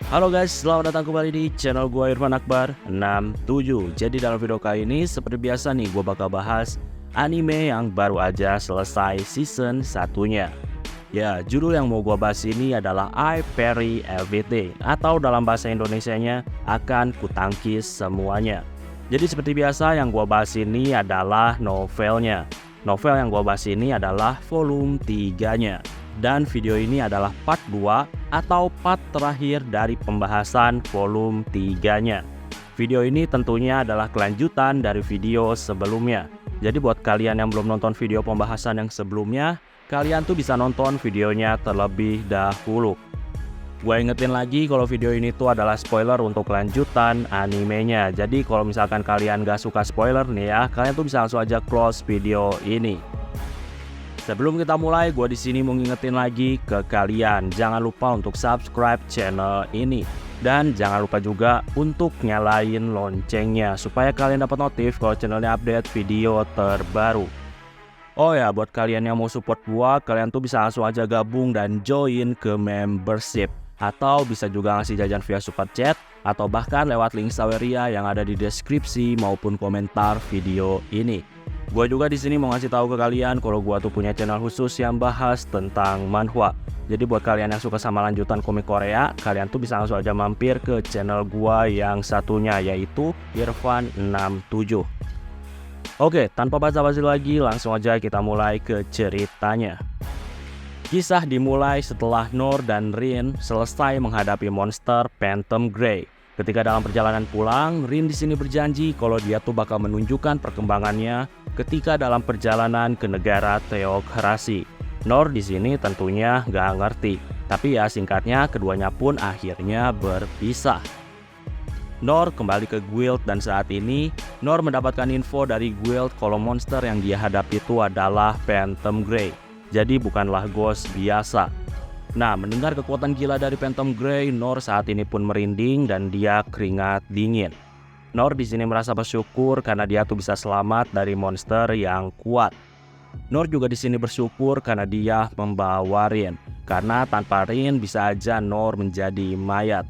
Halo guys, selamat datang kembali di channel gue Irfan Akbar 67. Jadi dalam video kali ini seperti biasa nih, gue bakal bahas anime yang baru aja selesai season satunya. Ya, judul yang mau gue bahas ini adalah I Parry Everything, atau dalam bahasa Indonesianya Akan Kutangkis Semuanya. Jadi seperti biasa yang gue bahas ini adalah novelnya. Novel yang gue bahas ini adalah volume 3-nya. Dan video ini adalah part 2 atau part terakhir dari pembahasan volume 3-nya. Video ini tentunya adalah kelanjutan dari video sebelumnya. Jadi buat kalian yang belum nonton video pembahasan yang sebelumnya, kalian tuh bisa nonton videonya terlebih dahulu. Gue ingetin lagi kalau video ini tuh adalah spoiler untuk kelanjutan animenya. Jadi kalau misalkan kalian gak suka spoiler nih ya, kalian tuh bisa langsung aja close video ini. Sebelum kita mulai, gue di sini mau ngingetin lagi ke kalian, jangan lupa untuk subscribe channel ini. Dan jangan lupa juga untuk nyalain loncengnya, supaya kalian dapat notif kalau channelnya update video terbaru. Oh ya, buat kalian yang mau support gue, kalian tuh bisa langsung aja gabung dan join ke membership. Atau bisa juga ngasih jajan via super chat, atau bahkan lewat link Saweria yang ada di deskripsi maupun komentar video ini. Gue juga di sini mau ngasih tahu ke kalian kalau gue tuh punya channel khusus yang bahas tentang manhwa. Jadi buat kalian yang suka sama lanjutan komik Korea, kalian tuh bisa langsung aja mampir ke channel gue yang satunya, yaitu Irfan67. Oke, tanpa basa-basi lagi, langsung aja kita mulai ke ceritanya. Kisah dimulai setelah Nour dan Rin selesai menghadapi monster Phantom Grey. Ketika dalam perjalanan pulang, Rin di sini berjanji kalau dia tuh bakal menunjukkan perkembangannya ketika dalam perjalanan ke negara Teokrasi. Nour di sini tentunya gak ngerti, tapi ya singkatnya keduanya pun akhirnya berpisah. Nour kembali ke guild dan saat ini Nour mendapatkan info dari guild kalau monster yang dia hadapi itu adalah Phantom Grey. Jadi bukanlah ghost biasa. Nah, mendengar kekuatan gila dari Phantom Grey, Nour saat ini pun merinding dan dia keringat dingin. Nour di sini merasa bersyukur karena dia tuh bisa selamat dari monster yang kuat. Nour juga di sini bersyukur karena dia membawa Rin, karena tanpa Rin bisa aja Nour menjadi mayat.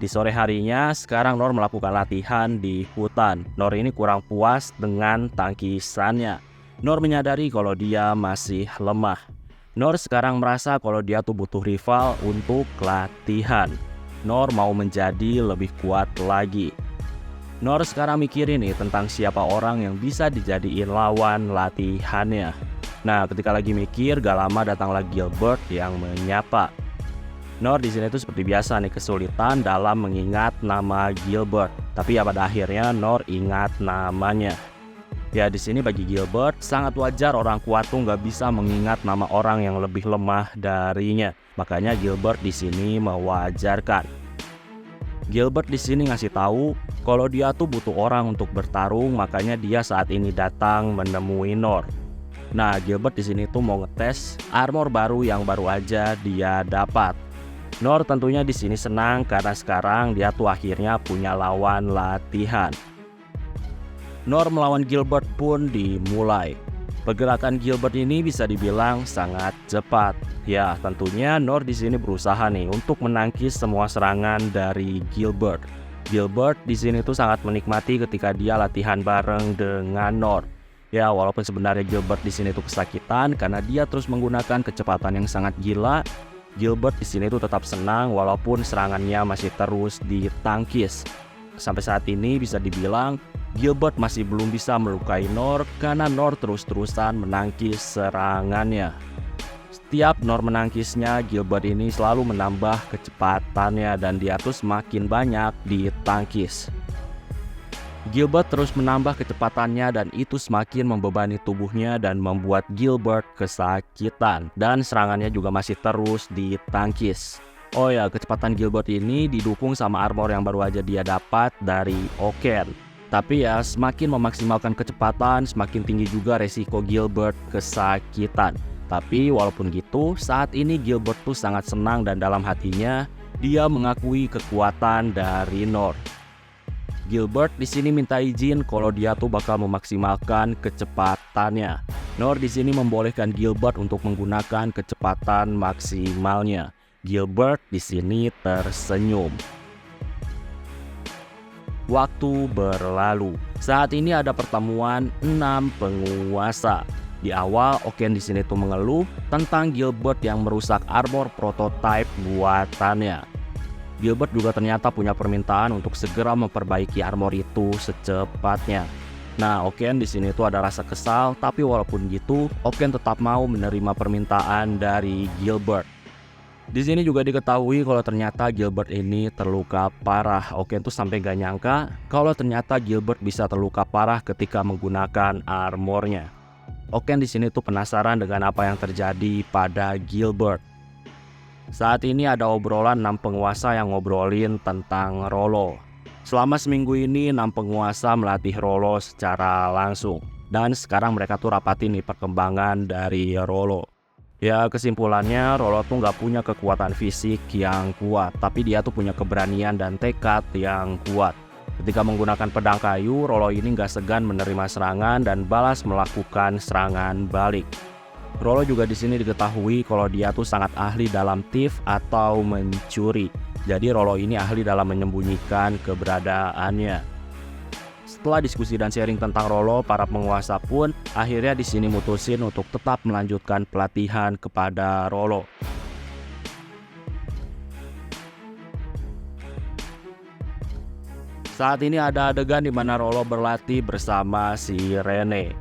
Di sore harinya, sekarang Nour melakukan latihan di hutan. Nour ini kurang puas dengan tangkisannya. Nour menyadari kalau dia masih lemah. Nour sekarang merasa kalau dia tuh butuh rival untuk latihan. Nour mau menjadi lebih kuat lagi. Nour sekarang mikirin nih tentang siapa orang yang bisa dijadiin lawan latihannya. Nah, ketika lagi mikir, gak lama datanglah Gilbert yang menyapa. Nour di sini tuh seperti biasa nih kesulitan dalam mengingat nama Gilbert. Tapi ya pada akhirnya Nour ingat namanya. Ya di sini bagi Gilbert sangat wajar orang kuat tuh nggak bisa mengingat nama orang yang lebih lemah darinya. Makanya Gilbert di sini mewajarkan. Gilbert di sini ngasih tahu kalau dia tuh butuh orang untuk bertarung, makanya dia saat ini datang menemui Nour. Nah, Gilbert di sini tuh mau ngetes armor baru yang baru aja dia dapat. Nour tentunya di sini senang karena sekarang dia tuh akhirnya punya lawan latihan. Nour melawan Gilbert pun dimulai. Pergerakan Gilbert ini bisa dibilang sangat cepat. Ya, tentunya Nour di sini berusaha nih untuk menangkis semua serangan dari Gilbert. Gilbert di sini tuh sangat menikmati ketika dia latihan bareng dengan Nour. Ya, walaupun sebenarnya Gilbert di sini tuh kesakitan karena dia terus menggunakan kecepatan yang sangat gila, Gilbert di sini tuh tetap senang walaupun serangannya masih terus ditangkis. Sampai saat ini bisa dibilang Gilbert masih belum bisa melukai Nour karena Nour terus-terusan menangkis serangannya. Setiap Nour menangkisnya, Gilbert ini selalu menambah kecepatannya dan dia tuh semakin banyak ditangkis. Gilbert terus menambah kecepatannya dan itu semakin membebani tubuhnya dan membuat Gilbert kesakitan. Dan serangannya juga masih terus ditangkis. Oh ya, kecepatan Gilbert ini didukung sama armor yang baru aja dia dapat dari Oken. Tapi ya, semakin memaksimalkan kecepatan, semakin tinggi juga resiko Gilbert kesakitan. Tapi walaupun gitu, saat ini Gilbert tuh sangat senang dan dalam hatinya dia mengakui kekuatan dari Nour. Gilbert di sini minta izin kalau dia tuh bakal memaksimalkan kecepatannya. Nour di sini membolehkan Gilbert untuk menggunakan kecepatan maksimalnya. Gilbert di sini tersenyum. Waktu berlalu. Saat ini ada pertemuan 6 penguasa. Di awal, Oken di sini tuh mengeluh tentang Gilbert yang merusak armor prototype buatannya. Gilbert juga ternyata punya permintaan untuk segera memperbaiki armor itu secepatnya. Nah, Oken di sini tuh ada rasa kesal, tapi walaupun gitu, Oken tetap mau menerima permintaan dari Gilbert. Di sini juga diketahui kalau ternyata Gilbert ini terluka parah. Oken tuh sampai gak nyangka kalau ternyata Gilbert bisa terluka parah ketika menggunakan armornya. Oken di sini tuh penasaran dengan apa yang terjadi pada Gilbert. Saat ini ada obrolan 6 penguasa yang ngobrolin tentang Rollo. Selama seminggu ini 6 penguasa melatih Rollo secara langsung. Dan sekarang mereka tuh rapatin nih perkembangan dari Rollo. Ya, kesimpulannya Rollo tuh nggak punya kekuatan fisik yang kuat, tapi dia tuh punya keberanian dan tekad yang kuat. Ketika menggunakan pedang kayu, Rollo ini nggak segan menerima serangan dan balas melakukan serangan balik. Rollo juga di sini diketahui kalau dia tuh sangat ahli dalam thief atau mencuri. Jadi Rollo ini ahli dalam menyembunyikan keberadaannya. Setelah diskusi dan sharing tentang Rollo, para penguasa pun akhirnya di sini mutusin untuk tetap melanjutkan pelatihan kepada Rollo. Saat ini ada adegan di mana Rollo berlatih bersama si Rene.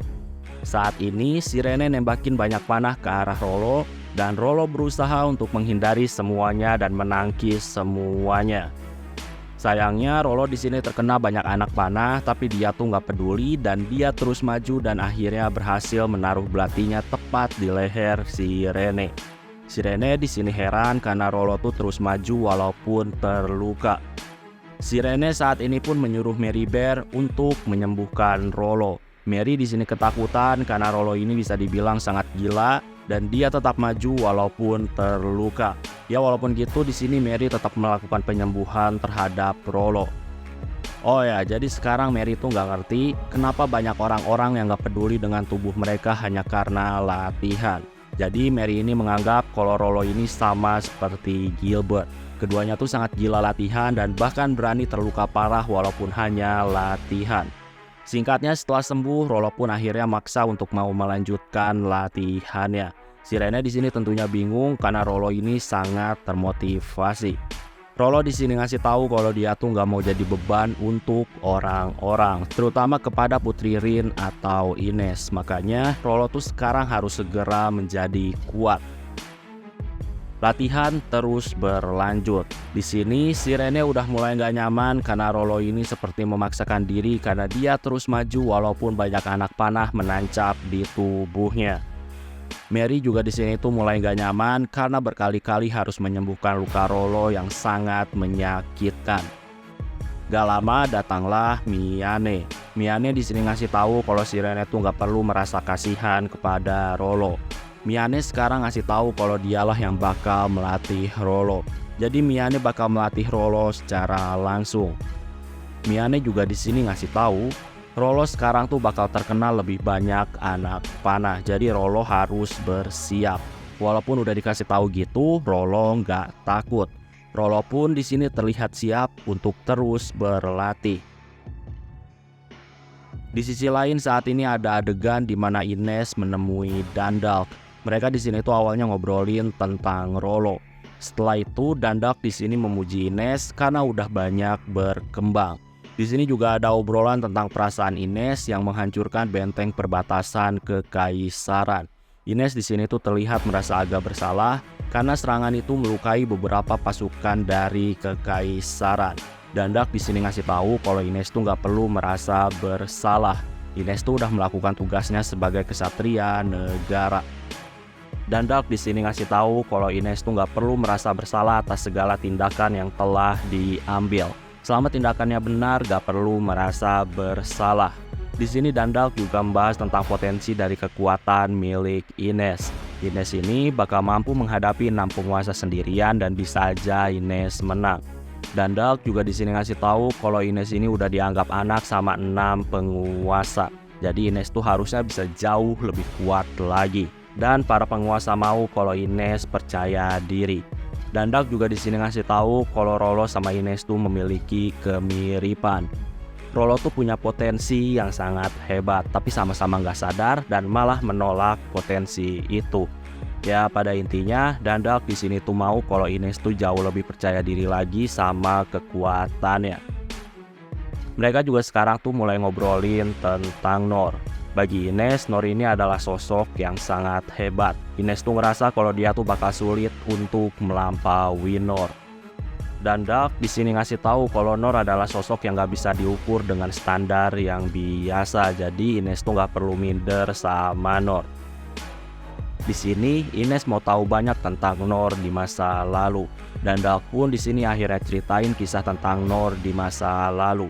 Saat ini si Rene nembakin banyak panah ke arah Rollo dan Rollo berusaha untuk menghindari semuanya dan menangkis semuanya. Sayangnya Rollo di sini terkena banyak anak panah, tapi dia tuh nggak peduli dan dia terus maju dan akhirnya berhasil menaruh belatinya tepat di leher si Rene. Si Rene di sini heran karena Rollo tuh terus maju walaupun terluka. Si Rene saat ini pun menyuruh Mary Bear untuk menyembuhkan Rollo. Mary di sini ketakutan karena Rollo ini bisa dibilang sangat gila dan dia tetap maju walaupun terluka. Ya walaupun gitu di sini Mary tetap melakukan penyembuhan terhadap Rollo. Oh ya, jadi sekarang Mary tuh nggak ngerti kenapa banyak orang-orang yang nggak peduli dengan tubuh mereka hanya karena latihan. Jadi Mary ini menganggap kalau Rollo ini sama seperti Gilbert. Keduanya tuh sangat gila latihan dan bahkan berani terluka parah walaupun hanya latihan. Singkatnya setelah sembuh, Rollo pun akhirnya maksa untuk mau melanjutkan latihannya. Si Rene di sini tentunya bingung karena Rollo ini sangat termotivasi. Rollo di sini ngasih tahu kalau dia tuh nggak mau jadi beban untuk orang-orang, terutama kepada Putri Rin atau Ines. Makanya Rollo tuh sekarang harus segera menjadi kuat. Latihan terus berlanjut. Di sini si Rene udah mulai nggak nyaman karena Rollo ini seperti memaksakan diri karena dia terus maju walaupun banyak anak panah menancap di tubuhnya. Mary juga di sini tuh mulai nggak nyaman karena berkali-kali harus menyembuhkan luka Rollo yang sangat menyakitkan. Gak lama datanglah Miyane. Miyane di sini ngasih tahu kalau si Rene tuh nggak perlu merasa kasihan kepada Rollo. Miyane sekarang ngasih tahu kalau dialah yang bakal melatih Rollo. Jadi Miyane bakal melatih Rollo secara langsung. Miyane juga di sini ngasih tahu Rollo sekarang tuh bakal terkenal lebih banyak anak panah. Jadi Rollo harus bersiap. Walaupun udah dikasih tahu gitu, Rollo nggak takut. Rollo pun di sini terlihat siap untuk terus berlatih. Di sisi lain saat ini ada adegan di mana Ines menemui Dundalk. Mereka di sini tuh awalnya ngobrolin tentang Rollo. Setelah itu Dundalk di sini memuji Ines karena udah banyak berkembang. Di sini juga ada obrolan tentang perasaan Ines yang menghancurkan benteng perbatasan kekaisaran. Ines di sini tuh terlihat merasa agak bersalah karena serangan itu melukai beberapa pasukan dari kekaisaran. Dundalk di sini ngasih tahu kalau Ines tuh nggak perlu merasa bersalah. Ines tuh udah melakukan tugasnya sebagai kesatria negara. Dundalk di sini ngasih tahu kalau Ines tuh nggak perlu merasa bersalah atas segala tindakan yang telah diambil. Selama tindakannya benar, gak perlu merasa bersalah. Di sini Dundalk juga membahas tentang potensi dari kekuatan milik Ines. Ines ini bakal mampu menghadapi 6 penguasa sendirian dan bisa aja Ines menang. Dundalk juga di sini ngasih tahu kalau Ines ini udah dianggap anak sama 6 penguasa. Jadi Ines tuh harusnya bisa jauh lebih kuat lagi. Dan para penguasa mau kalau Ines percaya diri. Dan Dark juga di sini ngasih tahu kalau Rolo sama Ines tuh memiliki kemiripan. Rolo tuh punya potensi yang sangat hebat, tapi sama-sama nggak sadar dan malah menolak potensi itu. Ya pada intinya, dan Dark di sini tuh mau kalau Ines tuh jauh lebih percaya diri lagi sama kekuatannya. Mereka juga sekarang tuh mulai ngobrolin tentang Noor. Bagi Ines, Noor ini adalah sosok yang sangat hebat. Ines tuh ngerasa kalau dia tuh bakal sulit untuk melampaui Noor. Dan Dark di sini ngasih tahu kalau Noor adalah sosok yang gak bisa diukur dengan standar yang biasa. Jadi Ines tuh gak perlu minder sama Noor. Di sini Ines mau tahu banyak tentang Noor di masa lalu. Dan Dark pun di sini akhirnya ceritain kisah tentang Noor di masa lalu.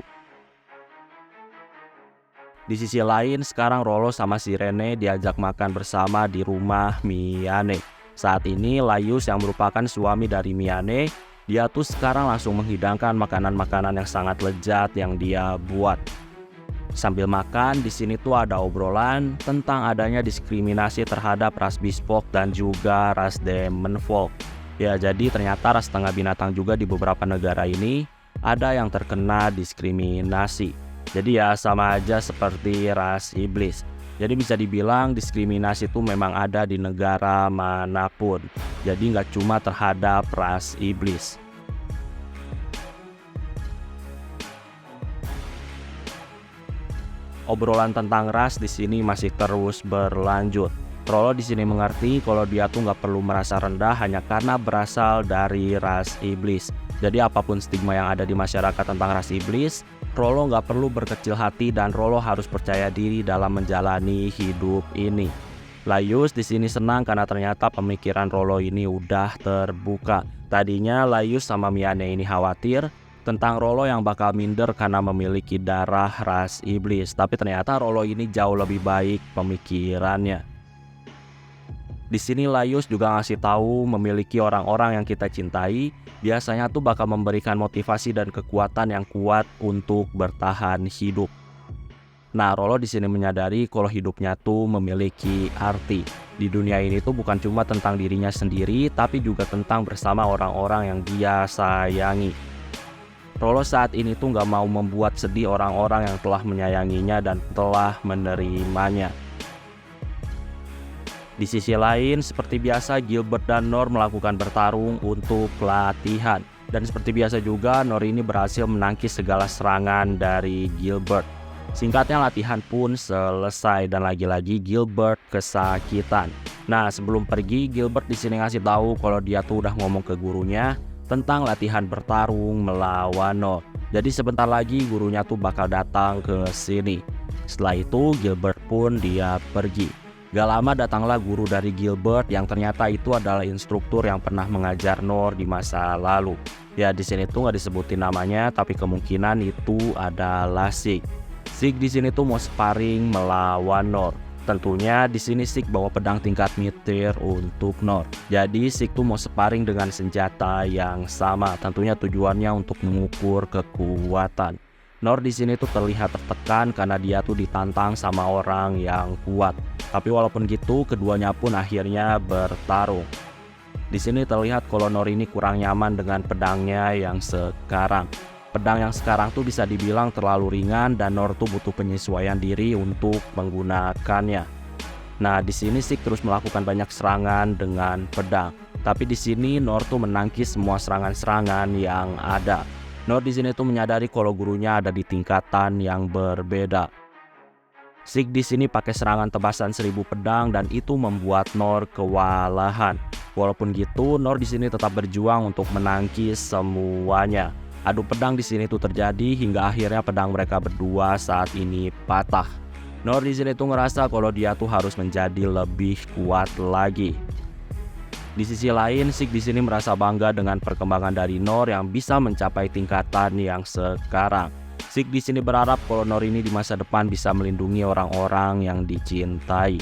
Di sisi lain, sekarang Rolo sama si Rene diajak makan bersama di rumah Miyane. Saat ini Layus yang merupakan suami dari Miyane, dia tuh sekarang langsung menghidangkan makanan-makanan yang sangat lezat yang dia buat. Sambil makan, di sini tuh ada obrolan tentang adanya diskriminasi terhadap ras Bespoke dan juga ras Demonfolk. Ya, jadi ternyata ras tengah binatang juga di beberapa negara ini ada yang terkena diskriminasi. Jadi ya sama aja seperti ras iblis. Jadi bisa dibilang diskriminasi itu memang ada di negara manapun. Jadi nggak cuma terhadap ras iblis. Obrolan tentang ras di sini masih terus berlanjut. Rolo di sini mengerti kalau dia tuh nggak perlu merasa rendah hanya karena berasal dari ras iblis. Jadi apapun stigma yang ada di masyarakat tentang ras iblis, Rolo nggak perlu berkecil hati dan Rolo harus percaya diri dalam menjalani hidup ini. Layus di sini senang karena ternyata pemikiran Rolo ini udah terbuka. Tadinya Layus sama Miyane ini khawatir tentang Rolo yang bakal minder karena memiliki darah ras iblis. Tapi ternyata Rolo ini jauh lebih baik pemikirannya. Di sini Layus juga ngasih tahu memiliki orang-orang yang kita cintai biasanya tuh bakal memberikan motivasi dan kekuatan yang kuat untuk bertahan hidup. Nah, Rolo di sini menyadari kalau hidupnya tuh memiliki arti. Di dunia ini tuh bukan cuma tentang dirinya sendiri, tapi juga tentang bersama orang-orang yang dia sayangi. Rolo saat ini tuh gak mau membuat sedih orang-orang yang telah menyayanginya dan telah menerimanya. Di sisi lain, seperti biasa Gilbert dan Noor melakukan bertarung untuk latihan. Dan seperti biasa juga, Noor ini berhasil menangkis segala serangan dari Gilbert. Singkatnya latihan pun selesai dan lagi-lagi Gilbert kesakitan. Nah, sebelum pergi, Gilbert di sini ngasih tahu kalau dia tuh udah ngomong ke gurunya tentang latihan bertarung melawan Noor. Jadi sebentar lagi gurunya tuh bakal datang ke sini. Setelah itu Gilbert pun dia pergi. Gak lama datanglah guru dari Gilbert yang ternyata itu adalah instruktur yang pernah mengajar Noor di masa lalu. Ya di sini tuh nggak disebutin namanya, tapi kemungkinan itu adalah Sig. Sig di sini tuh mau sparring melawan Noor. Tentunya di sini Sig bawa pedang tingkat meteor untuk Noor. Jadi Sig tuh mau sparring dengan senjata yang sama. Tentunya tujuannya untuk mengukur kekuatan. Noor di sini tuh terlihat tertekan karena dia tuh ditantang sama orang yang kuat. Tapi walaupun gitu, keduanya pun akhirnya bertarung. Di sini terlihat kalau Noor ini kurang nyaman dengan pedangnya yang sekarang. Pedang yang sekarang tuh bisa dibilang terlalu ringan dan Noor tuh butuh penyesuaian diri untuk menggunakannya. Nah, di sini Sig terus melakukan banyak serangan dengan pedang. Tapi di sini Noor tuh menangkis semua serangan-serangan yang ada. Noor di sini tuh menyadari kalau gurunya ada di tingkatan yang berbeda. Sig di sini pakai serangan tebasan 1000 pedang dan itu membuat Noor kewalahan. Walaupun gitu, Noor di sini tetap berjuang untuk menangkis semuanya. Adu pedang di sini tuh terjadi hingga akhirnya pedang mereka berdua saat ini patah. Noor di sini tuh ngerasa kalau dia tuh harus menjadi lebih kuat lagi. Di sisi lain, Sig di sini merasa bangga dengan perkembangan dari Noor yang bisa mencapai tingkatan yang sekarang. Sig di sini berharap kalau Noor ini di masa depan bisa melindungi orang-orang yang dicintai.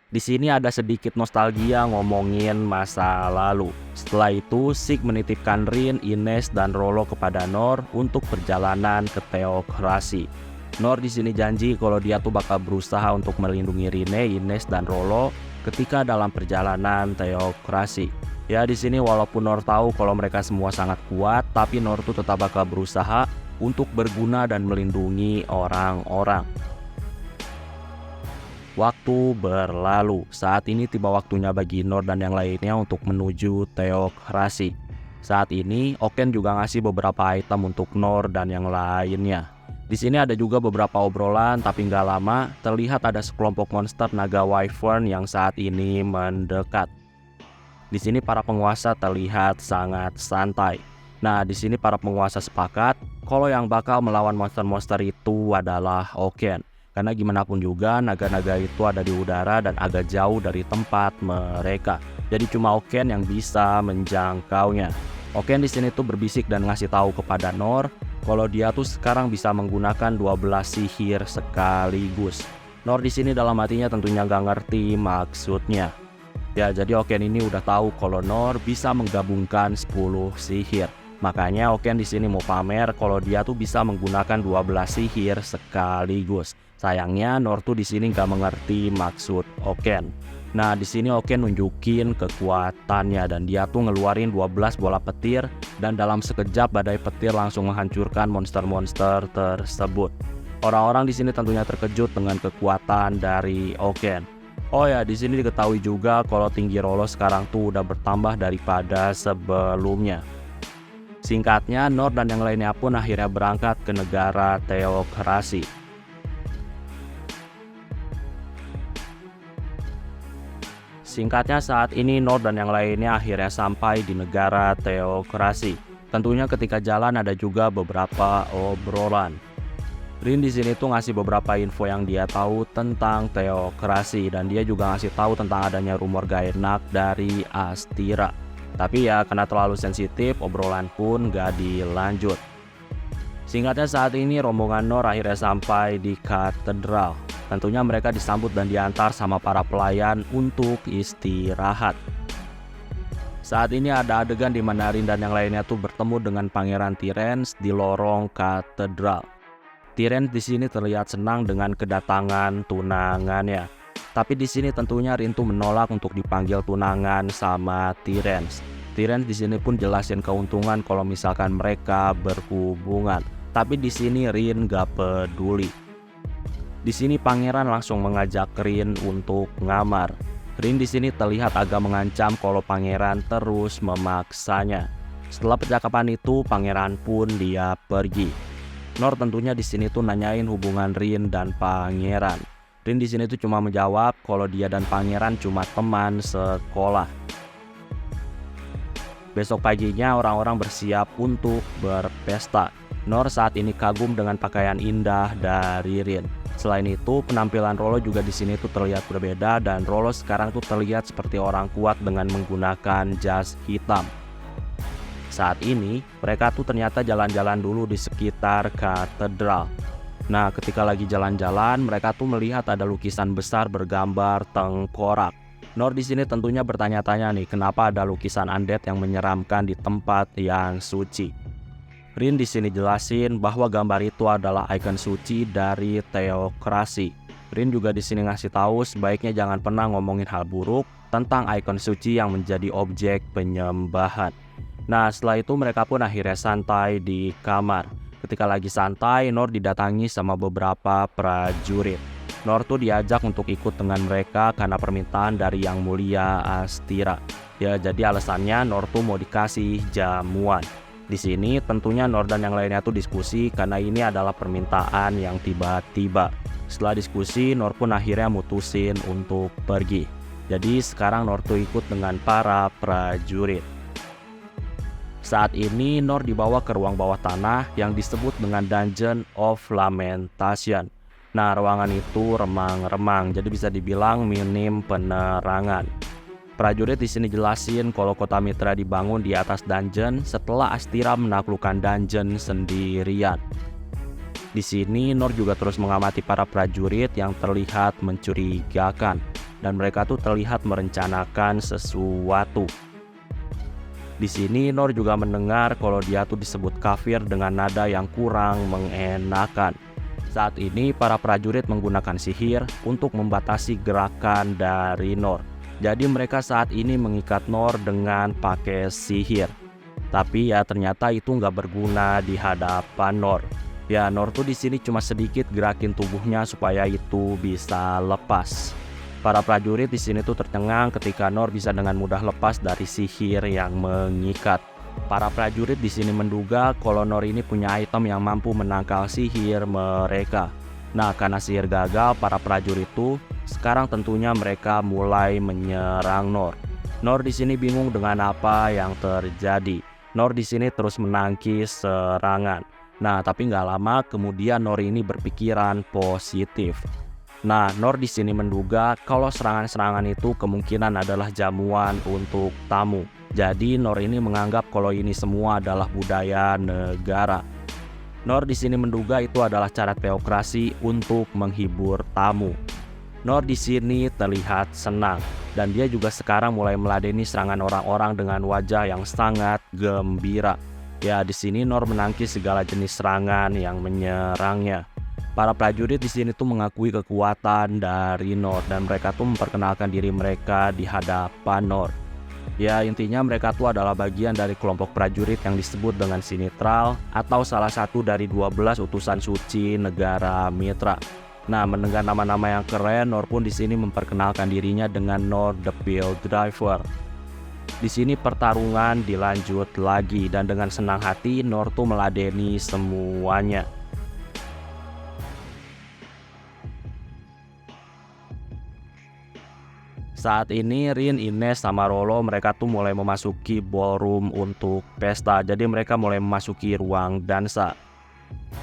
Di sini ada sedikit nostalgia ngomongin masa lalu. Setelah itu, Sig menitipkan Rin, Ines, dan Rolo kepada Noor untuk perjalanan ke teokrasi. Noor di sini janji kalau dia tuh bakal berusaha untuk melindungi Rine, Ines, dan Rolo ketika dalam perjalanan teokrasi. Ya di sini walaupun Nor tahu kalau mereka semua sangat kuat, tapi Nor tuh tetap bakal berusaha untuk berguna dan melindungi orang-orang. Waktu berlalu, saat ini tiba waktunya bagi Nor dan yang lainnya untuk menuju teokrasi. Saat ini Oken juga ngasih beberapa item untuk Nor dan yang lainnya. Di sini ada juga beberapa obrolan, tapi nggak lama terlihat ada sekelompok monster naga wyvern yang saat ini mendekat. Di sini para penguasa terlihat sangat santai. Nah, di sini para penguasa sepakat kalau yang bakal melawan monster-monster itu adalah Oken. Karena gimana pun juga naga-naga itu ada di udara dan agak jauh dari tempat mereka. Jadi cuma Oken yang bisa menjangkaunya. Oken di sini tuh berbisik dan ngasih tahu kepada Nor kalau dia tuh sekarang bisa menggunakan 12 sihir sekaligus. Nor di sini dalam hatinya tentunya nggak ngerti maksudnya. Ya, jadi Oken ini udah tahu kalau Nor bisa menggabungkan 10 sihir. Makanya Oken di sini mau pamer kalau dia tuh bisa menggunakan 12 sihir sekaligus. Sayangnya Nor tuh di sini nggak mengerti maksud Oken. Nah, di sini Oken nunjukin kekuatannya dan dia tuh ngeluarin 12 bola petir dan dalam sekejap badai petir langsung menghancurkan monster-monster tersebut. Orang-orang di sini tentunya terkejut dengan kekuatan dari Oken. Oh ya, di sini diketahui juga kalau tinggi Rolo sekarang tuh udah bertambah daripada sebelumnya. Singkatnya, Nor dan yang lainnya pun akhirnya berangkat ke negara teokrasi. Singkatnya saat ini Nor dan yang lainnya akhirnya sampai di negara teokrasi. Tentunya ketika jalan ada juga beberapa obrolan. Rin di sini tuh ngasih beberapa info yang dia tahu tentang teokrasi dan dia juga ngasih tahu tentang adanya rumor gak enak dari Astira. Tapi ya karena terlalu sensitif, obrolan pun gak dilanjut. Singkatnya saat ini rombongan Nor akhirnya sampai di katedral. Tentunya mereka disambut dan diantar sama para pelayan untuk istirahat. Saat ini ada adegan di mana Rin dan yang lainnya tuh bertemu dengan Pangeran Tyrens di lorong katedral. Tyrens di sini terlihat senang dengan kedatangan tunangannya. Tapi di sini tentunya Rin tuh menolak untuk dipanggil tunangan sama Tyrens. Tyrens di sini pun jelasin keuntungan kalau misalkan mereka berhubungan. Tapi di sini Rin gak peduli. Di sini pangeran langsung mengajak Rin untuk ngamar. Rin di sini terlihat agak mengancam kalau pangeran terus memaksanya. Setelah percakapan itu, pangeran pun dia pergi. Nor tentunya di sini tuh nanyain hubungan Rin dan pangeran. Rin di sini tuh cuma menjawab kalau dia dan pangeran cuma teman sekolah. Besok paginya orang-orang bersiap untuk berpesta. Nor saat ini kagum dengan pakaian indah dari Rin. Selain itu, penampilan Rolo juga di sini tuh terlihat berbeda dan Rolo sekarang tuh terlihat seperti orang kuat dengan menggunakan jas hitam. Saat ini, mereka tuh ternyata jalan-jalan dulu di sekitar katedral. Nah, ketika lagi jalan-jalan, mereka tuh melihat ada lukisan besar bergambar tengkorak. Nor di sini tentunya bertanya-tanya nih, kenapa ada lukisan undead yang menyeramkan di tempat yang suci. Rin di sini jelasin bahwa gambar itu adalah ikon suci dari teokrasi. Rin juga di sini ngasih tahu sebaiknya jangan pernah ngomongin hal buruk tentang ikon suci yang menjadi objek penyembahan. Nah, setelah itu mereka pun akhirnya santai di kamar. Ketika lagi santai, Nor didatangi sama beberapa prajurit. Nor tuh diajak untuk ikut dengan mereka karena permintaan dari Yang Mulia Astira. Ya, jadi alasannya Nor tuh mau dikasih jamuan. Di sini tentunya Nor dan yang lainnya tuh diskusi karena ini adalah permintaan yang tiba-tiba. Setelah diskusi, Nor pun akhirnya mutusin untuk pergi. Jadi sekarang Nor tuh ikut dengan para prajurit. Saat ini Nor dibawa ke ruang bawah tanah yang disebut dengan Dungeon of Lamentation. Nah, ruangan itu remang-remang, jadi bisa dibilang minim penerangan. Prajurit di sini jelasin kalau kota Mitra dibangun di atas dungeon setelah Astira menaklukkan dungeon sendirian. Di sini Nor juga terus mengamati para prajurit yang terlihat mencurigakan dan mereka tuh terlihat merencanakan sesuatu. Di sini Nor juga mendengar kalau dia tuh disebut kafir dengan nada yang kurang mengenakan. Saat ini para prajurit menggunakan sihir untuk membatasi gerakan dari Nor. Jadi mereka saat ini mengikat Nor dengan pakai sihir. Tapi ya ternyata itu nggak berguna di hadapan Nor. Ya Nor tuh di sini cuma sedikit gerakin tubuhnya supaya itu bisa lepas. Para prajurit di sini tuh tercengang ketika Nor bisa dengan mudah lepas dari sihir yang mengikat. Para prajurit di sini menduga kalau Nor ini punya item yang mampu menangkal sihir mereka. Nah, karena sihir gagal, para prajurit itu sekarang tentunya mereka mulai menyerang Nor. Nor di sini bingung dengan apa yang terjadi. Nor di sini terus menangkis serangan. Nah, tapi nggak lama kemudian Nor ini berpikiran positif. Nah, Nor di sini menduga kalau serangan-serangan itu kemungkinan adalah jamuan untuk tamu. Jadi Nor ini menganggap kalau ini semua adalah budaya negara. Nor di sini menduga itu adalah cara teokrasi untuk menghibur tamu. Nor di sini terlihat senang dan dia juga sekarang mulai meladeni serangan orang-orang dengan wajah yang sangat gembira. Ya, di sini Nor menangkis segala jenis serangan yang menyerangnya. Para prajurit di sini tuh mengakui kekuatan dari Nor dan mereka tuh memperkenalkan diri mereka di hadapan Nor. Ya, intinya mereka tuh adalah bagian dari kelompok prajurit yang disebut dengan Sinistral atau salah satu dari 12 utusan suci negara mitra. Nah, mendengar nama-nama yang keren, Nor pun di sini memperkenalkan dirinya dengan Nor the Pale Driver. Di sini pertarungan dilanjut lagi dan dengan senang hati Nor tuh meladeni semuanya. Saat ini Rin, Ines, sama Rolo mereka tuh mulai memasuki ballroom untuk pesta. Jadi mereka mulai memasuki ruang dansa.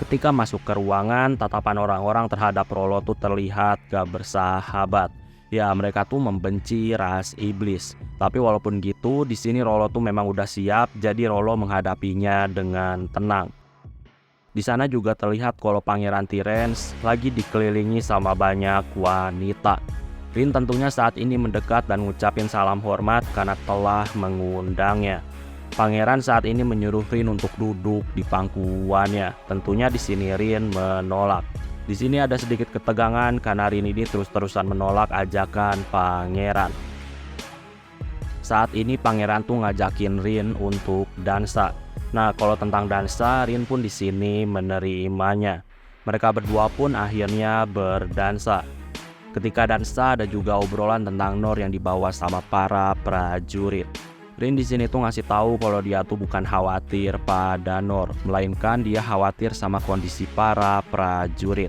Ketika masuk ke ruangan, tatapan orang-orang terhadap Rolo tuh terlihat gak bersahabat. Ya, mereka tuh membenci ras iblis. Tapi walaupun gitu, di sini Rolo tuh memang udah siap, jadi Rolo menghadapinya dengan tenang. Di sana juga terlihat kalau Pangeran Tyrens lagi dikelilingi sama banyak wanita. Rin tentunya saat ini mendekat dan ngucapin salam hormat karena telah mengundangnya. Pangeran saat ini menyuruh Rin untuk duduk di pangkuannya. Tentunya di sini Rin menolak. Di sini ada sedikit ketegangan karena Rin ini terus-terusan menolak ajakan Pangeran. Saat ini Pangeran tuh ngajakin Rin untuk dansa. Nah, kalau tentang dansa, Rin pun di sini menerimanya. Mereka berdua pun akhirnya berdansa. Ketika dansa ada juga obrolan tentang Nor yang dibawa sama para prajurit. Rin di sini tuh ngasih tahu kalau dia tuh bukan khawatir pada Nor, melainkan dia khawatir sama kondisi para prajurit.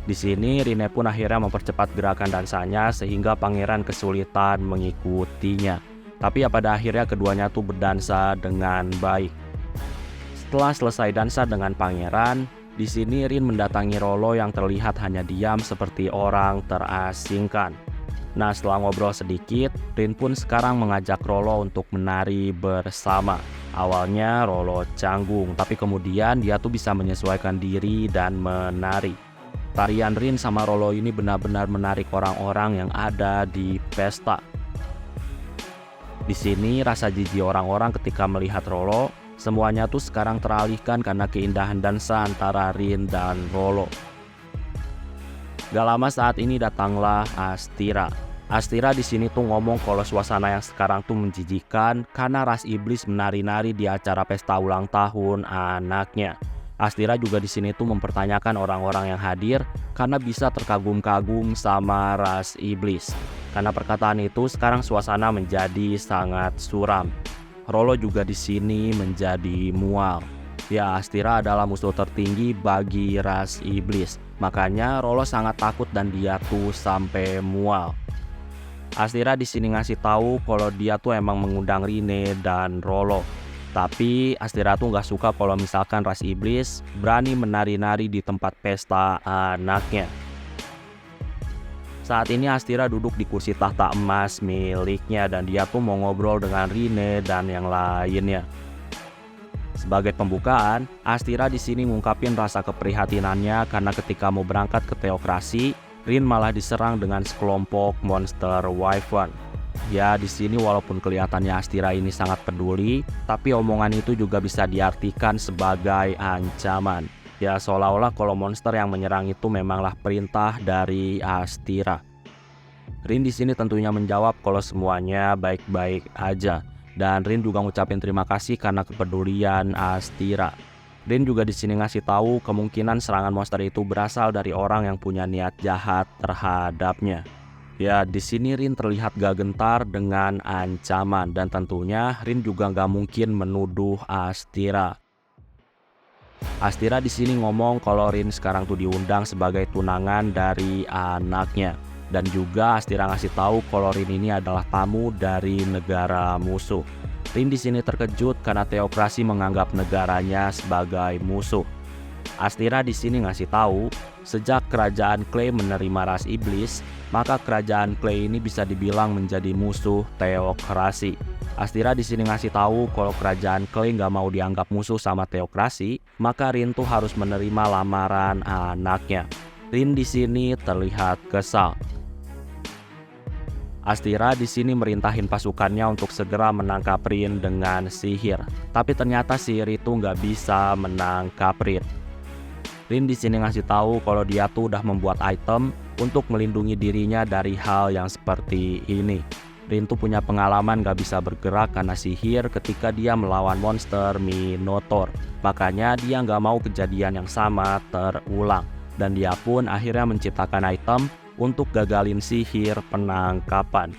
Di sini Rin pun akhirnya mempercepat gerakan dansanya sehingga pangeran kesulitan mengikutinya. Tapi ya pada akhirnya keduanya tuh berdansa dengan baik. Setelah selesai dansa dengan pangeran, di sini Rin mendatangi Rolo yang terlihat hanya diam seperti orang terasingkan. Nah, setelah ngobrol sedikit, Rin pun sekarang mengajak Rolo untuk menari bersama. Awalnya Rolo canggung, tapi kemudian dia tuh bisa menyesuaikan diri dan menari. Tarian Rin sama Rolo ini benar-benar menarik orang-orang yang ada di pesta. Di sini rasa jijik orang-orang ketika melihat Rolo, semuanya tuh sekarang teralihkan karena keindahan dansa antara Rin dan Rolo. Gak lama saat ini datanglah Astira. Astira di sini tuh ngomong kalau suasana yang sekarang tuh menjijikan karena ras iblis menari-nari di acara pesta ulang tahun anaknya. Astira juga di sini tuh mempertanyakan orang-orang yang hadir karena bisa terkagum-kagum sama ras iblis. Karena perkataan itu sekarang suasana menjadi sangat suram. Rolo juga di sini menjadi mual. Ya, Astira adalah musuh tertinggi bagi ras iblis. Makanya Rolo sangat takut dan dia tuh sampai mual. Astira di sini ngasih tahu kalau dia tuh emang mengundang Rine dan Rolo. Tapi Astira tuh nggak suka kalau misalkan ras iblis berani menari-nari di tempat pesta anaknya. Saat ini Astira duduk di kursi tahta emas miliknya dan dia tuh mau ngobrol dengan Rine dan yang lainnya. Sebagai pembukaan, Astira di sini ngungkapin rasa keprihatinannya karena ketika mau berangkat ke teokrasi, Rin malah diserang dengan sekelompok monster wyvern. Ya, di sini walaupun kelihatannya Astira ini sangat peduli, tapi omongan itu juga bisa diartikan sebagai ancaman. Ya, seolah-olah kalau monster yang menyerang itu memanglah perintah dari Astira. Rin di sini tentunya menjawab kalau semuanya baik-baik aja. Dan Rin juga ngucapin terima kasih karena kepedulian Astira. Rin juga di sini ngasih tahu kemungkinan serangan monster itu berasal dari orang yang punya niat jahat terhadapnya. Ya, di sini Rin terlihat gak gentar dengan ancaman dan tentunya Rin juga gak mungkin menuduh Astira. Astira di sini ngomong kalau Rin sekarang tuh diundang sebagai tunangan dari anaknya. Dan juga Astira ngasih tahu kalau Rin ini adalah tamu dari negara musuh. Rin di sini terkejut karena teokrasi menganggap negaranya sebagai musuh. Astira di sini ngasih tahu, sejak kerajaan Clay menerima ras iblis, maka kerajaan Clay ini bisa dibilang menjadi musuh teokrasi. Astira di sini ngasih tahu kalau kerajaan Clay nggak mau dianggap musuh sama teokrasi, maka Rin tuh harus menerima lamaran anaknya. Rin di sini terlihat kesal. Astira di sini merintahin pasukannya untuk segera menangkap Rin dengan sihir, tapi ternyata sihir itu nggak bisa menangkap Rin. Rin di sini ngasih tahu kalau dia tuh udah membuat item untuk melindungi dirinya dari hal yang seperti ini. Rin tuh punya pengalaman gak bisa bergerak karena sihir ketika dia melawan monster Minotaur. Makanya dia gak mau kejadian yang sama terulang. Dan dia pun akhirnya menciptakan item untuk gagalin sihir penangkapan.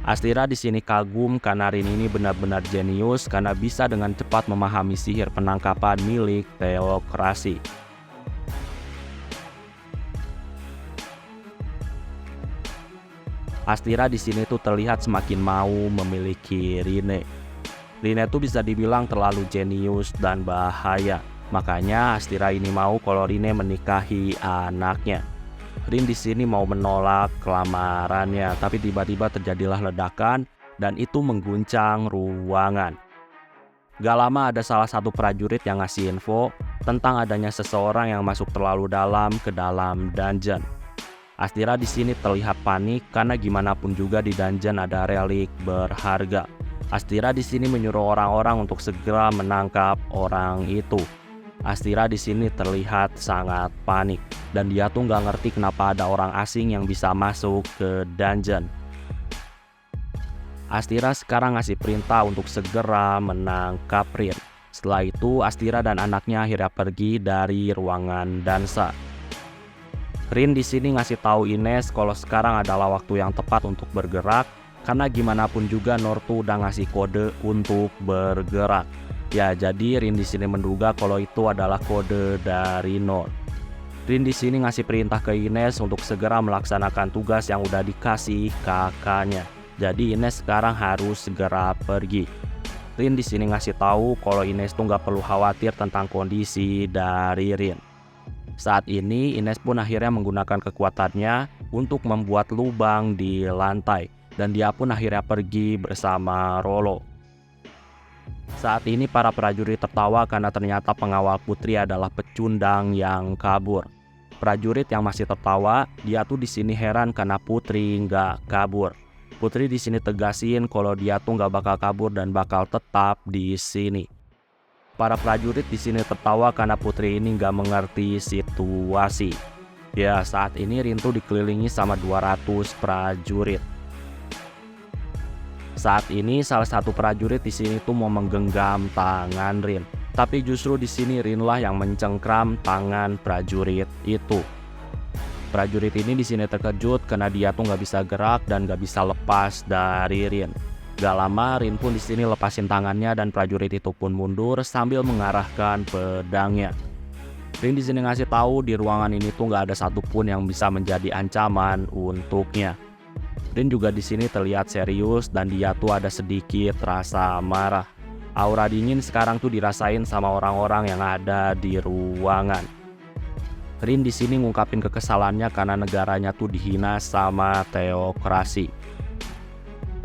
Astira di sini kagum karena Rin ini benar-benar jenius karena bisa dengan cepat memahami sihir penangkapan milik teokrasi. Astira di sini tuh terlihat semakin mau memiliki Rine. Rine tuh bisa dibilang terlalu jenius dan bahaya. Makanya Astira ini mau kalau Rine menikahi anaknya. Rin di sini mau menolak lamarannya, tapi tiba-tiba terjadilah ledakan dan itu mengguncang ruangan. Gak lama ada salah satu prajurit yang ngasih info tentang adanya seseorang yang masuk terlalu dalam ke dalam dungeon. Astira di sini terlihat panik karena gimana pun juga di dungeon ada relik berharga. Astira di sini menyuruh orang-orang untuk segera menangkap orang itu. Astira di sini terlihat sangat panik dan dia tuh nggak ngerti kenapa ada orang asing yang bisa masuk ke dungeon. Astira sekarang ngasih perintah untuk segera menangkap Rin. Setelah itu Astira dan anaknya akhirnya pergi dari ruangan dansa. Rin di sini ngasih tahu Ines kalau sekarang adalah waktu yang tepat untuk bergerak karena gimana pun juga Nortu udah ngasih kode untuk bergerak. Ya, jadi Rin di sini menduga kalau itu adalah kode dari Nor. Rin di sini ngasih perintah ke Ines untuk segera melaksanakan tugas yang udah dikasih kakaknya. Jadi Ines sekarang harus segera pergi. Rin di sini ngasih tahu kalau Ines tuh nggak perlu khawatir tentang kondisi dari Rin. Saat ini Ines pun akhirnya menggunakan kekuatannya untuk membuat lubang di lantai dan dia pun akhirnya pergi bersama Rolo. Saat ini para prajurit tertawa karena ternyata pengawal putri adalah pecundang yang kabur. Prajurit yang masih tertawa, dia tuh di sini heran karena putri nggak kabur. Putri di sini tegasin kalau dia tuh nggak bakal kabur dan bakal tetap di sini. Para prajurit di sini tertawa karena putri ini nggak mengerti situasi. Ya, saat ini Rin tuh dikelilingi sama 200 prajurit. Saat ini salah satu prajurit di sini tuh mau menggenggam tangan Rin, tapi justru di sini Rin lah yang mencengkram tangan prajurit itu. Prajurit ini di sini terkejut karena dia tuh nggak bisa gerak dan nggak bisa lepas dari Rin. Gak lama Rin pun di sini lepasin tangannya dan prajurit itu pun mundur sambil mengarahkan pedangnya. Rin di sini ngasih tahu di ruangan ini tuh nggak ada satupun yang bisa menjadi ancaman untuknya. Rin juga di sini terlihat serius dan dia tuh ada sedikit rasa marah. Aura dingin sekarang tuh dirasain sama orang-orang yang ada di ruangan. Rin di sini ngungkapin kekesalannya karena negaranya tuh dihina sama teokrasi.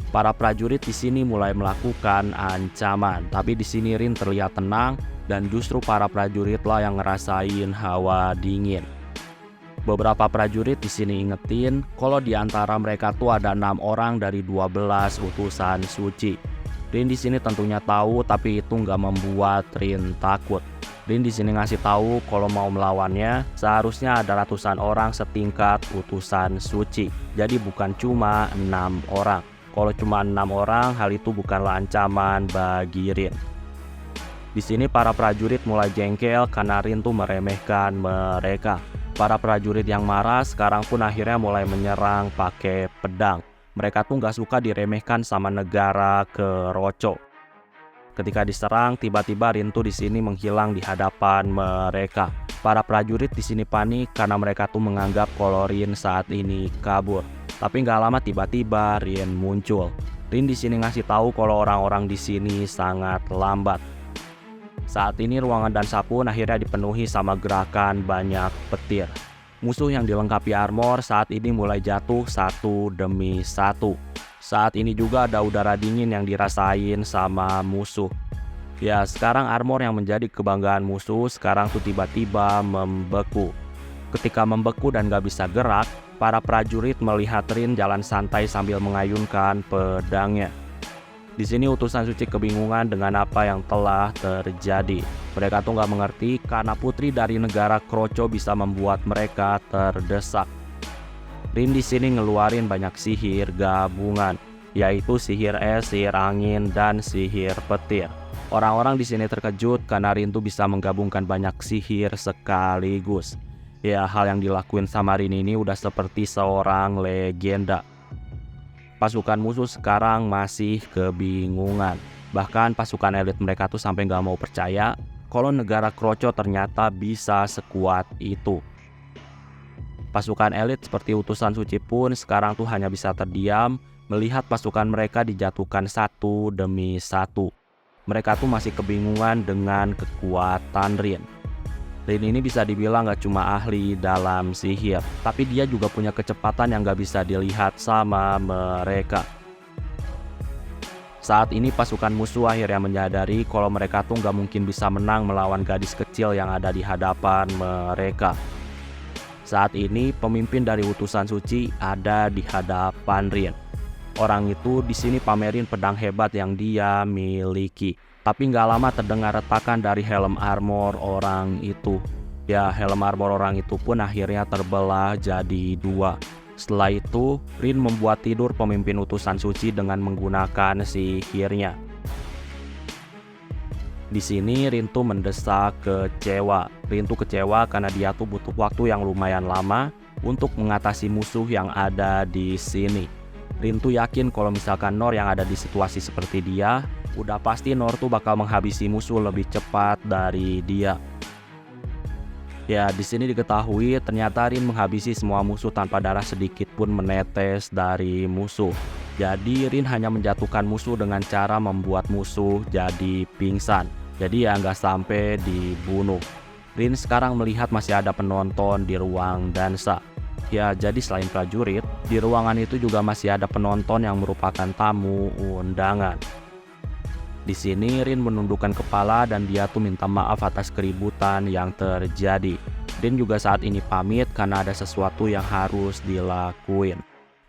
Para prajurit di sini mulai melakukan ancaman, tapi di sini Rin terlihat tenang dan justru para prajurit lah yang ngerasain hawa dingin. Beberapa prajurit di sini ingetin kalau di antara mereka tuh ada 6 orang dari 12 utusan suci. Rin di sini tentunya tahu, tapi itu nggak membuat Rin takut. Rin di sini ngasih tahu kalau mau melawannya seharusnya ada ratusan orang setingkat utusan suci. Jadi bukan cuma 6 orang. Kalau cuma 6 orang, hal itu bukanlah ancaman bagi Rin. Di sini para prajurit mulai jengkel karena Rin tuh meremehkan mereka. Para prajurit yang marah sekarang pun akhirnya mulai menyerang pakai pedang. Mereka tuh nggak suka diremehkan sama negara keroco. Ketika diserang, tiba-tiba Rin tuh di sini menghilang di hadapan mereka. Para prajurit di sini panik karena mereka tuh menganggap kalau Rin saat ini kabur. Tapi nggak lama tiba-tiba Rin muncul. Rin di sini ngasih tahu kalau orang-orang di sini sangat lambat. Saat ini ruangan dansa pun akhirnya dipenuhi sama gerakan banyak petir. Musuh yang dilengkapi armor saat ini mulai jatuh satu demi satu. Saat ini juga ada udara dingin yang dirasain sama musuh. Ya, sekarang armor yang menjadi kebanggaan musuh sekarang tuh tiba-tiba membeku. Ketika membeku dan gak bisa gerak, para prajurit melihat Rin jalan santai sambil mengayunkan pedangnya. Di sini utusan suci kebingungan dengan apa yang telah terjadi. Mereka tuh gak mengerti karena putri dari negara Kroco bisa membuat mereka terdesak. Rin di sini ngeluarin banyak sihir gabungan, yaitu sihir es, sihir angin, dan sihir petir. Orang-orang di sini terkejut karena Rin tuh bisa menggabungkan banyak sihir sekaligus. Ya, hal yang dilakuin sama Rin ini udah seperti seorang legenda. Pasukan musuh sekarang masih kebingungan. Bahkan pasukan elit mereka tuh sampai nggak mau percaya kalau negara Kroco ternyata bisa sekuat itu. Pasukan elit seperti utusan suci pun sekarang tuh hanya bisa terdiam melihat pasukan mereka dijatuhkan satu demi satu. Mereka tuh masih kebingungan dengan kekuatan Rin. Rin ini bisa dibilang gak cuma ahli dalam sihir, tapi dia juga punya kecepatan yang gak bisa dilihat sama mereka. Saat ini pasukan musuh akhirnya menyadari kalau mereka tuh gak mungkin bisa menang melawan gadis kecil yang ada di hadapan mereka. Saat ini pemimpin dari utusan suci ada di hadapan Rin. Orang itu di sini pamerin pedang hebat yang dia miliki. Tapi nggak lama terdengar retakan dari helm armor orang itu. Ya, helm armor orang itu pun akhirnya terbelah jadi dua. Setelah itu, Rin membuat tidur pemimpin utusan suci dengan menggunakan sihirnya. Di sini Rin tuh mendesak kecewa. Rin tuh kecewa karena dia tuh butuh waktu yang lumayan lama untuk mengatasi musuh yang ada di sini. Rin tuh yakin kalau misalkan Nor yang ada di situasi seperti dia, udah pasti Nor tuh bakal menghabisi musuh lebih cepat dari dia. Ya, di sini diketahui ternyata Rin menghabisi semua musuh tanpa darah sedikit pun menetes dari musuh. Jadi Rin hanya menjatuhkan musuh dengan cara membuat musuh jadi pingsan. Jadi ya nggak sampai dibunuh. Rin sekarang melihat masih ada penonton di ruang dansa. Ya, jadi selain prajurit, di ruangan itu juga masih ada penonton yang merupakan tamu undangan. Di sini Rin menundukkan kepala dan dia tuh minta maaf atas keributan yang terjadi. Rin juga saat ini pamit karena ada sesuatu yang harus dilakuin.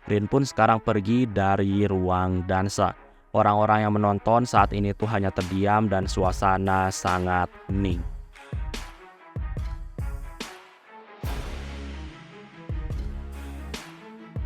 Rin pun sekarang pergi dari ruang dansa. Orang-orang yang menonton saat ini tuh hanya terdiam dan suasana sangat hening.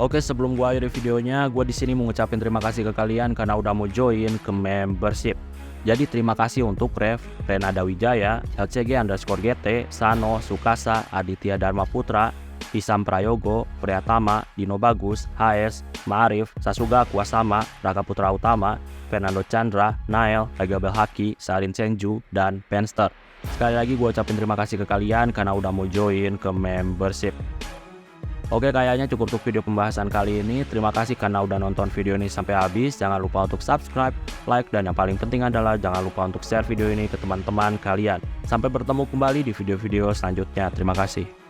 Oke, sebelum gua akhiri videonya, gua di sini mau ngucapin terima kasih ke kalian karena udah mau join ke membership. Jadi terima kasih untuk Rev, Renada Wijaya, LCG_GT, Sano, Sukasa, Aditya Dharma Putra, Hisam Prayogo, Priyatama, Dino Bagus, HS, Ma'arif, Sasuga Kuasama, Raka Putra Utama, Fernando Chandra, Nael, Agabel Haki, Sarin Senju, dan Penster. Sekali lagi gue ucapin terima kasih ke kalian karena udah mau join ke membership. Oke, kayaknya cukup untuk video pembahasan kali ini. Terima kasih karena udah nonton video ini sampai habis. Jangan lupa untuk subscribe, like, dan yang paling penting adalah jangan lupa untuk share video ini ke teman-teman kalian. Sampai bertemu kembali di video-video selanjutnya. Terima kasih.